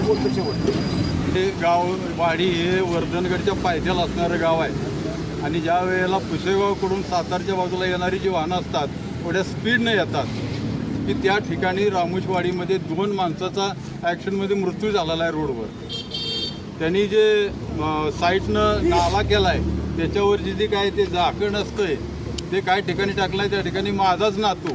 बोलतो शेवट. हे गाव वाडी हे वर्धनगडच्या पायथ्याला असणारं गाव आहे आणि ज्या वेळेला पुसेगावकडून सातारच्या बाजूला येणारी जी वाहनं असतात थोड्या स्पीडनं येतात की त्या ठिकाणी रामोशवाडीमध्ये 2 माणसाचा ॲक्सिडेंटमध्ये मृत्यू झालेला आहे रोडवर. त्यांनी जे साईडनं नाला केला आहे त्याच्यावरची जी काय ते झाकण असतंय ते काय ठिकाणी टाकलं आहे. त्या ठिकाणी माझाच नातू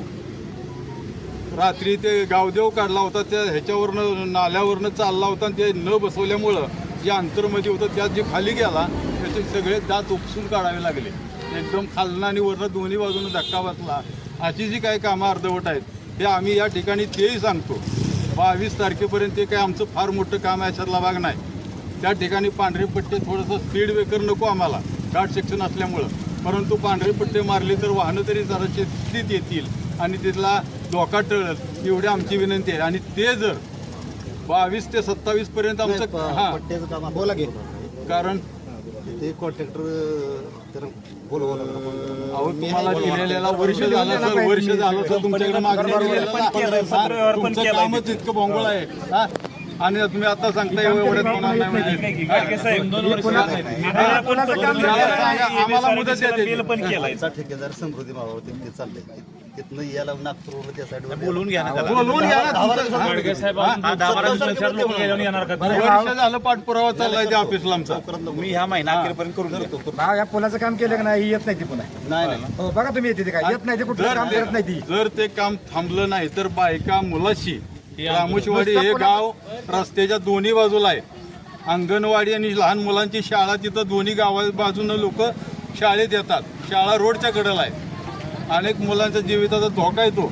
रात्री ते गावदेव काढला होता त्या ह्याच्यावरनं नाल्यावरनं चालला होता आणि ते न बसवल्यामुळं जे अंतरमध्ये होतं त्यात जे खाली गेला त्याचे सगळे दात उपसून काढावे लागले. एकदम खालनं आणि वरनं दोन्ही बाजूनं धक्का बसला. अशी जी काही कामं अर्धवट आहेत हे आम्ही या ठिकाणी तेही सांगतो. 22 तारखेपर्यंत ते काय आमचं फार मोठं काम आहे याच्यातला भाग नाही. त्या ठिकाणी पांढरे पट्टे थोडंसं स्पीड ब्रेकर नको आम्हाला घाट सेक्शन असल्यामुळं, परंतु पांढरे पट्टे मारले तर वाहनं तरी जरा शिस्तीत येतील आणि तिथला धोका टळेल एवढी आमची विनंती आहे. आणि ते जर 22 ते 27 पर्यंत आमचं पट्ट्याचं काम बोला घे. कारण ते कॉन्ट्रॅक्टर तर बोलवलं. अहो तुम्हाला दिलेल्याला वर्ष झालं सर तुमच्याकडे मागणी तुमचं कामच इतकं भोंगळ आहे हा. आणि तुम्ही आता सांगताय एवढ्यात होणार नाही म्हणजे आम्हाला मुदत द्या. ठेकेदार समृद्धी मावावरती ते चाललंय तिथनं याला नागपूर त्या साईडवर बोलवून घ्या वर्ष झालं पाठपुरावा चाललाय त्या ऑफिसला आमचा. मी ह्या महिना अखेरपर्यंत करून देतो. या पुलाचं काम केलं का नाही येत नाही ती पुन्हा. नाही बघा तुम्ही येते काय येत नाही ते कुठलं काम करत नाही ती. जर ते काम थांबलं नाही तर बायका मुलाशी रामोशवाडी हे गाव रस्त्याच्या दोन्ही बाजूला आहे. अंगणवाडी आणि लहान मुलांची शाळा तिथं दोन्ही गावा बाजूनं लोक शाळेत येतात. शाळा रोडच्या कडेला आहे. अनेक मुलांच्या जीविताचा धोका येतो.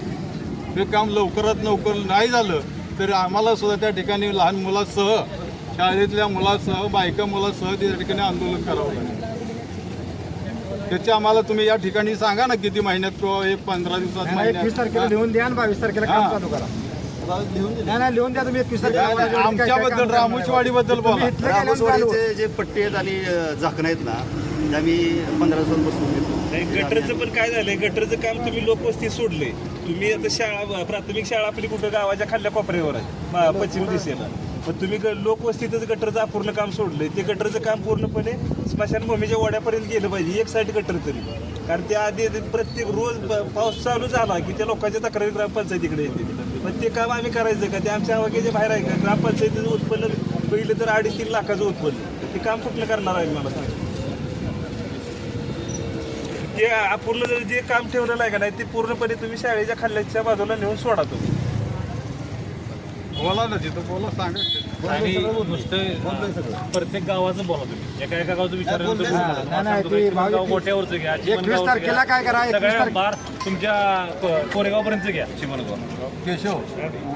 हे काम लवकरात लवकर नाही झालं तर आम्हाला सुद्धा त्या ठिकाणी लहान मुलासह शाळेतल्या मुलासह बायका मुलासह त्या ठिकाणी आंदोलन करावं लागेल. त्याचे आम्हाला तुम्ही या ठिकाणी सांगा ना किती महिन्यात किंवा 15 दिवसात 21 तारखेला लिहून द्या आणि 22 तारखेला काम चालू करा. नाही लिहून द्या तुम्ही 21 तारखेला. आमच्याबद्दल रामोशवाडीबद्दल बोला. रामोशवाडीचे जे पट्टे आहेत आणि झाकणं आहेत ना ते आम्ही 15 दिवस बसून घेतो. गटरचं पण काय झालंय, गटरचं काम तुम्ही लोकवस्ती सोडले. तुम्ही आता शाळा प्राथमिक शाळा आपली कुठं गावाच्या खाल्ल्या कोपऱ्यावर आहे पश्चिम दिशेला, पण तुम्ही लोकवस्तीतच गटरचं अपूर्ण काम सोडलंय. ते गटरचं काम पूर्णपणे स्मशानभूमीच्या वाड्यापर्यंत गेलं पाहिजे एक साईड गटर तरी. कारण त्या आधी प्रत्येक रोज पाऊस चालू झाला की त्या लोकांच्या तक्रारी ग्रामपंचायतीकडे येते. पण ते काम आम्ही करायचं का? ते आमच्या आवाक्याच्या बाहेर आहे का? ग्रामपंचायतीचं उत्पन्न पहिलं तर 2.5-3 लाखाचं उत्पन्न. ते काम कुठलं करणार आहे मला सांग. ते अपूर्ण जे काम ठेवलेलं आहे का नाही ते पूर्णपणे तुम्ही शाळेच्या खाल्ल्याच्या बाजूला नेऊन सोडा. तुम्ही बोला ना तिथं बोला सांगा. आणि नुसतं प्रत्येक गावाचं बोला तुम्ही. एका गावचं विचार मोठ्यावरचं घ्या. 21 तारखेला काय करा. 21 सगळ्या तारखेला बार तुमच्या कोरेगाव पर्यंत घ्या. चिमणगाव केशव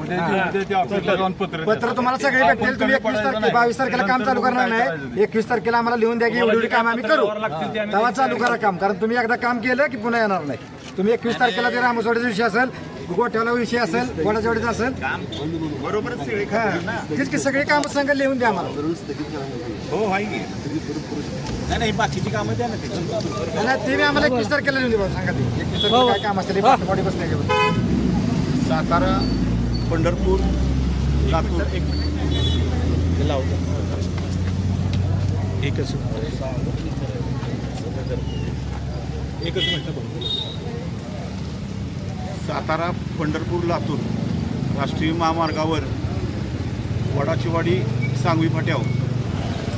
उद्या जाऊन पत्र तुम्हाला सगळे भेटतील. तुम्ही 21 तारखेला 22 तारखेला काम चालू करणार नाही. 21 तारखेला आम्हाला लिहून द्या की एवढी काम आम्ही करू तेव्हा चालू करा काम. कारण तुम्ही एकदा काम केलं की पुन्हा येणार नाही. तुम्ही 21 तारखेला ते रामोशवाडीचा विषय असेल, गोठ्याला विषय असेल, गोडाचवाडीचा असेल, बरोबरच तेच की सगळे काम संघ लिहून द्या आम्हाला. हो आहे नाही बाकीची कामं द्या ना ते. नाही ते मी आम्हाला 21 तारखेला लिहून द्या. सांगा ते 21 तारखेला काय काम असेल बॉडी बसण्या. सातारा, पंढरपूर, लातूर एकच सातारा, पंढरपूर, लातूर राष्ट्रीय महामार्गावर वडाचीवाडी सांगवी फाट्यावर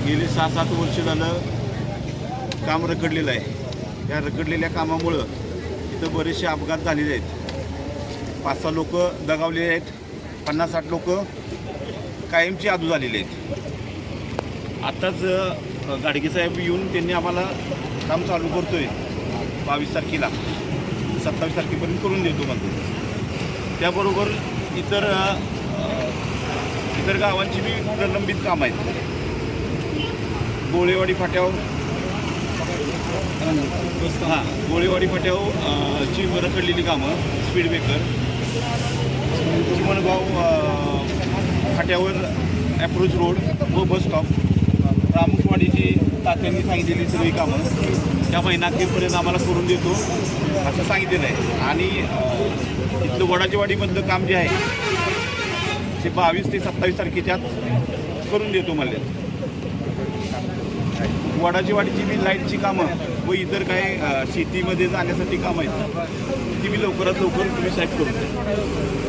गेले 6-7 वर्ष झालं काम रखडलेलं आहे. या रखडलेल्या कामामुळं इथं बरेचसे अपघात झालेले आहेत. 5-6 लोक दगावलेले आहेत. 50-60 लोक कायमची आदू झालेले आहेत. आत्ताच गाडगेसाहेब येऊन त्यांनी आम्हाला काम चालू करतोय 22 तारखेला 27 तारखेपर्यंत करून देतो म्हणतो. त्याबरोबर इतर गावांची बी प्रलंबित कामं आहेत. गोळेवाडी फाट्यावर गोळेवाडी फाट्यावर ची रखडलेली कामं, स्पीड ब्रेकर, चिमणगाव फाट्यावर ॲप्रोच रोड व बस स्टॉप, रामोशवाडीची तात्यांनी सांगितलेली सगळी कामं त्या महिनाअखेरपर्यंत आम्हाला करून देतो असं सांगितलेलं आहे. आणि इथलं वडाचीवाडीमधलं काम जे आहे ते 22 ते 27 तारखे त्यात करून देतो म्हणले. वडाची वाडीची बी लाईटची कामं व इतर काही शेतीमध्ये जाण्यासाठी कामं आहेत ती बी लवकरात लवकर तुम्ही साईट करून द्या.